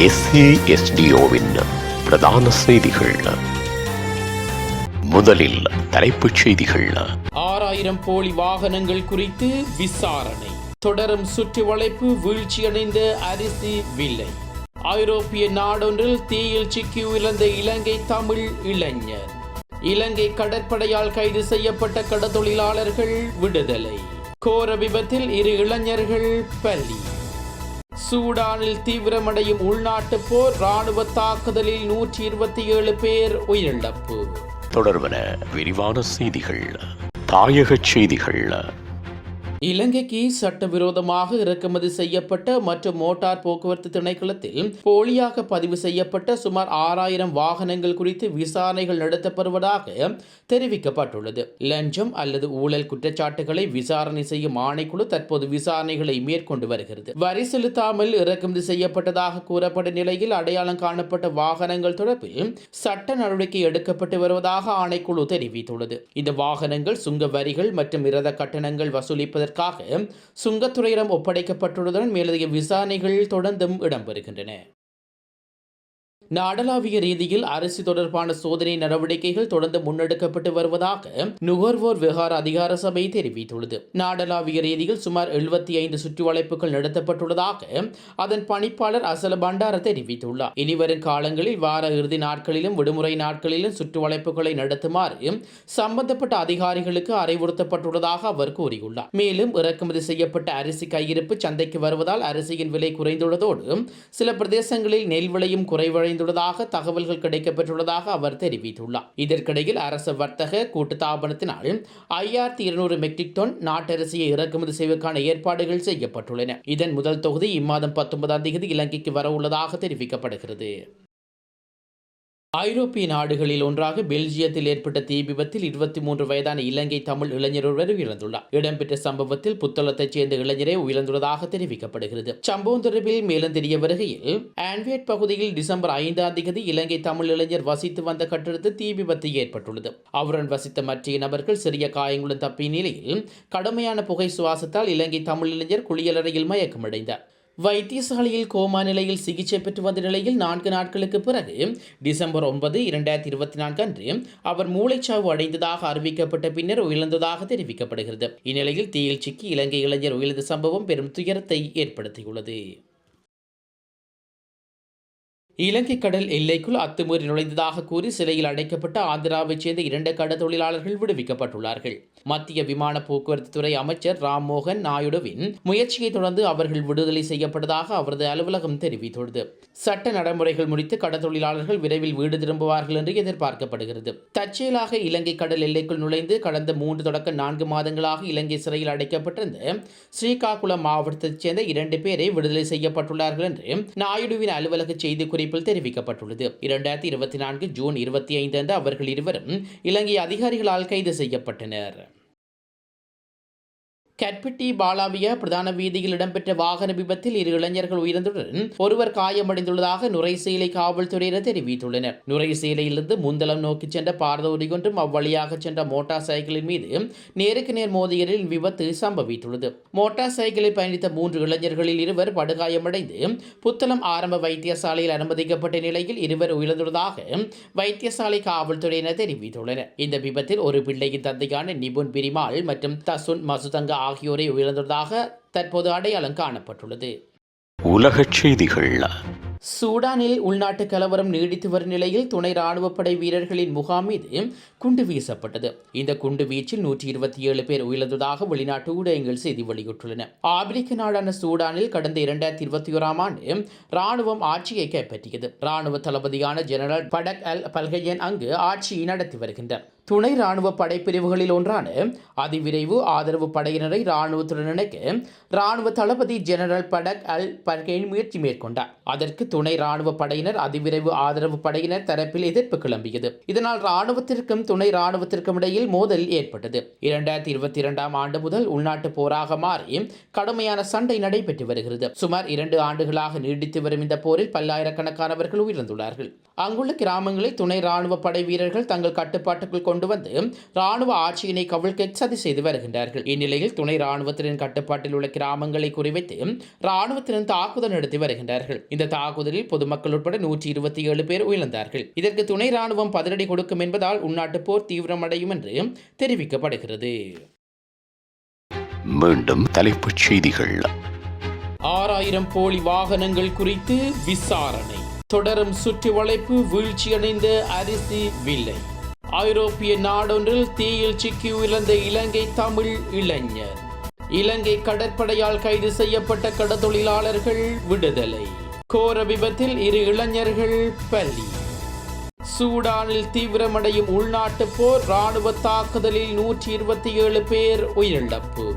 SASDOவின் பிரதான செய்திகள். முதலில் தலைப்புச் செய்திகள். 6000 போலி வாகனங்கள் குறித்து விசாரணை தொடரும். சுற்றி வளைப்பு, வீழ்ச்சியடைந்த அரிசி விலை. ஐரோப்பிய நாடொன்றில் தீயில் சிக்கி உயிர்ந்த இலங்கை தமிழ் இளைஞர். இலங்கை கடற்படையால் கைது செய்யப்பட்ட கடத்தொழிலாளர்கள் விடுதலை. கோர விபத்தில் 2 இளைஞர்கள் பலி. சூடானில் தீவிரமடையும் உள்நாட்டு போர், ராணுவ தாக்குதலில் 127 பேர் உயிரிழப்பு. தொடர்பன விரிவான செய்திகள். தாயக செய்திகள். இலங்கைக்கு சட்டவிரோதமாக இறக்குமதி செய்யப்பட்ட மற்றும் மோட்டார் போக்குவரத்து திணைக்களத்தில் போலியாக பதிவு செய்யப்பட்ட சுமார் 6000 வாகனங்கள் குறித்து விசாரணைகள் நடத்தப்படுவதாக தெரிவிக்கப்பட்டுள்ளது. லஞ்சம் அல்லது ஊழல் குற்றச்சாட்டுகளை விசாரணை செய்யும் ஆணைக்குழு தற்போது விசாரணைகளை மேற்கொண்டு வருகிறது. வரி செலுத்தாமல் இறக்குமதி செய்யப்பட்டதாக கூறப்பட்ட நிலையில் அடையாளம் காணப்பட்ட வாகனங்கள் தொடர்பில் சட்ட நடவடிக்கை எடுக்கப்பட்டு வருவதாக ஆணைக்குழு தெரிவித்துள்ளது. இந்த வாகனங்கள் சுங்க வரிகள் மற்றும் இரத கட்டணங்கள் வசூலிப்பதற்கு சுங்கத்துறையிடம் ஒப்படைக்கப்பட்டுள்ளதுடன் மேலதிக விசாரணைகள் தொடர்ந்தும் இடம்பெறுகின்றன. நாடளாவிய ரீதியில் அரிசி தொடர்பான சோதனை நடவடிக்கைகள் தொடர்ந்து முன்னெடுக்கப்பட்டு வருவதாக நுகர்வோர் விவகார அதிகார சபை தெரிவித்துள்ளது. நாடளாவிய ரீதியில் சுமார் 75 சுற்றுவளைப்புகள் நடத்தப்பட்டுள்ளதாக அதன் பணிப்பாளர் அசல பண்டார தெரிவித்துள்ளார். இனிவரும் காலங்களில் வார இறுதி நாட்களிலும் விடுமுறை நாட்களிலும் சுற்றுவளைப்புகளை நடத்துமாறு சம்பந்தப்பட்ட அதிகாரிகளுக்கு அறிவுறுத்தப்பட்டுள்ளதாக அவர் கூறியுள்ளார். மேலும் இறக்குமதி செய்யப்பட்ட அரிசி கையிருப்பு சந்தைக்கு வருவதால் அரிசியின் விலை குறைந்துள்ளதோடு சில பிரதேசங்களில் நெல் விலையும் குறைவடைந்துள்ளதாக தகவல்கள் கிடைக்கப்பெற்றுள்ளதாக அவர் தெரிவித்துள்ளார். இதற்கிடையில் அரசு வர்த்தக கூட்டுத்தாபனத்தினால் 5200 மெட்ரிக் டன் நாட்டரிசியை இறக்குமதி செய்வதற்கான ஏற்பாடுகள் செய்யப்பட்டுள்ளன. இதன் முதல் தொகுதி இம்மாதம் 19ஆம் தேதி இலங்கைக்கு வர உள்ளதாக தெரிவிக்கப்படுகிறது. ஐரோப்பிய நாடுகளில் ஒன்றாக பெல்ஜியத்தில் ஏற்பட்ட தீ விபத்தில் 23 வயதான இலங்கை தமிழ் இளைஞர் ஒருவர் உயிரிழந்துள்ளார். இடம்பெற்ற சம்பவத்தில் புத்தளத்தைச் சேர்ந்த இளைஞரே உயிரிழந்துள்ளதாக தெரிவிக்கப்படுகிறது. சம்பவம் தொடர்பில் மேலும் தெரிய வருகையில் ஆன்வேட் பகுதியில் டிசம்பர் 5ஆம் தேதி இலங்கை தமிழ் இளைஞர் வசித்து வந்த கட்டிடத்தில் தீ விபத்து ஏற்பட்டுள்ளது. அவருடன் வசித்த மற்ற நபர்கள் சிறிய காயங்களுடன் தப்பிய நிலையில் கடுமையான புகை சுவாசத்தால் இலங்கை தமிழ் இளைஞர் குளியலறையில் மயக்கமடைந்தார். வைத்தியசாலையில் கோமா நிலையில் சிகிச்சை பெற்று வந்த நிலையில் 4 நாட்களுக்கு பிறகு டிசம்பர் 9, 2024 அன்று அவர் மூளைச்சாவு அடைந்ததாக அறிவிக்கப்பட்ட பின்னர் உயிரிழந்ததாக தெரிவிக்கப்படுகிறது. இந்நிலையில் தீயில் சிக்கி இலங்கை இளைஞர் உயிரிழந்த சம்பவம் பெரும் துயரத்தை ஏற்படுத்தியுள்ளது. இலங்கை கடல் எல்லைக்குள் அத்துமீறி நுழைந்ததாக கூறி சிறையில் அடைக்கப்பட்ட ஆந்திராவைச் சேர்ந்த 2 கடற்தொழிலாளர்கள் விடுவிக்கப்பட்டுள்ளார்கள். மத்திய விமான போக்குவரத்து துறை அமைச்சர் ராம்மோகன் நாயுடுவின் முயற்சியை தொடர்ந்து அவர்கள் விடுதலை செய்யப்பட்டதாக அவரது அலுவலகம் தெரிவித்துள்ளது. சட்ட நடைமுறைகள் முடித்து கடற்தொழிலாளர்கள் விரைவில் வீடு திரும்புவார்கள் என்று எதிர்பார்க்கப்படுகிறது. தற்செயலாக இலங்கை கடல் எல்லைக்குள் நுழைந்து கடந்த 3 தொடக்க 4 மாதங்களாக இலங்கை சிறையில் அடைக்கப்பட்டிருந்த ஸ்ரீகாகுளம் மாவட்டத்தைச் சேர்ந்த 2 பேரை விடுதலை செய்யப்பட்டுள்ளார்கள் என்று நாயுடுவின் அலுவலக செய்தி குறிப்பில் தெரிவிக்கப்பட்டுள்ளது. 2024 ஜூன் 25 அன்று அவர்கள் இருவரும் இலங்கை அதிகாரிகளால் கைது செய்யப்பட்டனர். கட்பிட்டி பாலாவிய பிரதான வீதியில் இடம்பெற்ற வாகன விபத்தில் 2 இளைஞர்கள் உயிரிழந்துடன் ஒருவர் காயமடைந்துள்ளதாக நுரைசீலை காவல்துறையினர் தெரிவித்துள்ளனர். நுரைசீலையிலிருந்து முந்தளம் நோக்கி சென்ற பாரதூரி ஒன்றும் அவ்வழியாக சென்ற மோட்டார் சைக்கிளின் மீது நேருக்கு நேர் மோதியதில் விபத்து சம்பவித்துள்ளது. மோட்டார் சைக்கிளில் பயணித்த 3 இளைஞர்களில் 2 படுகாயமடைந்து புத்தளம் ஆரம்ப வைத்தியசாலையில் அனுமதிக்கப்பட்ட நிலையில் 2 உயிரிழந்துள்ளதாக வைத்தியசாலை காவல்துறையினர் தெரிவித்துள்ளனர். இந்த விபத்தில் ஒரு பிள்ளையின் தந்தையான நிபுன் பிரிமால் மற்றும் தசுன் மசுதங்க ஆகியோரை உயிரிழந்ததாக தற்போது அடையாளம் காணப்பட்டுள்ளது. உலகச் செய்திகள். சூடானில் உள்நாட்டு கலவரம் நீடித்து வரும் நிலையில் துணை ராணுவப்படை வீரர்களின் முகாம் மீது குண்டு வீசப்பட்டது. இந்த குண்டு வீச்சில் 127 பேர் உயிரிழந்ததாக வெளிநாட்டு ஊடகங்கள் செய்தி வெளியிட்டுள்ளன. ஆப்பிரிக்க நாடான சூடானில் கடந்த 2021ஆம் ஆண்டு ராணுவம் ஆட்சியை கைப்பற்றியது. ராணுவ தளபதியான ஜெனரல் படக் அல் பல்கையன் அங்கு ஆட்சியை நடத்தி வருகின்றார். துணை ராணுவ படைப்பிரிவுகளில் ஒன்றான அதிவிரைவு ஆதரவு படையினரை ராணுவத்துடன் இணைக்க ராணுவ தளபதி ஜெனரல் படக் அல் பல்கையன் முயற்சி மேற்கொண்டார். அதற்கு துணை ராணுவ படையினர் அதிவிரைவு ஆதரவு படையினர் தரப்பில் எதிர்ப்பு கிளம்பியது. இதனால் ராணுவத்திற்கும் துணை ராணுவத்திற்கும் இடையில் மோதல் ஏற்பட்டது. 2022ஆம் ஆண்டு முதல் உள்நாட்டு போராக மாறி கடுமையான சண்டை நடைபெற்று வருகிறது. சுமார் 2 ஆண்டுகளாக நீடித்து வரும் இந்த போரில் பல்லாயிரக்கணக்கானவர்கள் உயிரிழந்துள்ளார்கள். அங்குள்ள கிராமங்களை துணை ராணுவ படை வீரர்கள் தங்கள் கட்டுப்பாட்டுக்குள் கொண்டு கொண்டு வந்து ராணுவ ஆட்சியினை கவிழ்க்க சதி செய்து வருகின்றார்கள். இந்நிலையில் துணை ராணுவத்தினரின் கட்டுப்பாட்டில் உள்ள கிராமங்களை குறிவைத்து ராணுவத்தினர் தாக்குதல் நடத்தி வருகின்றார்கள். இந்த தாக்குதலில் பொதுமக்கள் உட்பட 127 பேர் உயிரிழந்தார்கள். இதற்கு துணை ராணுவம் பதிலடி கொடுக்கும் என்பதால் உள்நாட்டு போர் தீவிரமடையும் என்று தெரிவிக்கப்படுகிறது. மீண்டும் தலைப்புச் செய்திகள். 6000 போலி வாகனங்கள் குறித்து விசாரணை. தொடரும் சுற்றி வளைப்பு, வீழ்ச்சியடைந்த அரிசி விலை. ஐரோப்பிய நாடொன்றில் தீயில் சிக்கி உயிர்ந்த இலங்கை தமிழ் இளைஞர். இலங்கை கடற்படையால் கைது செய்யப்பட்ட கடத்தொழிலாளர்கள் விடுதலை. கோர விபத்தில் 2 இளைஞர்கள் பலி. சூடானில் தீவிரமடையும் உள்நாட்டு போர், ராணுவ தாக்குதலில் 127 பேர் உயிரிழப்பு.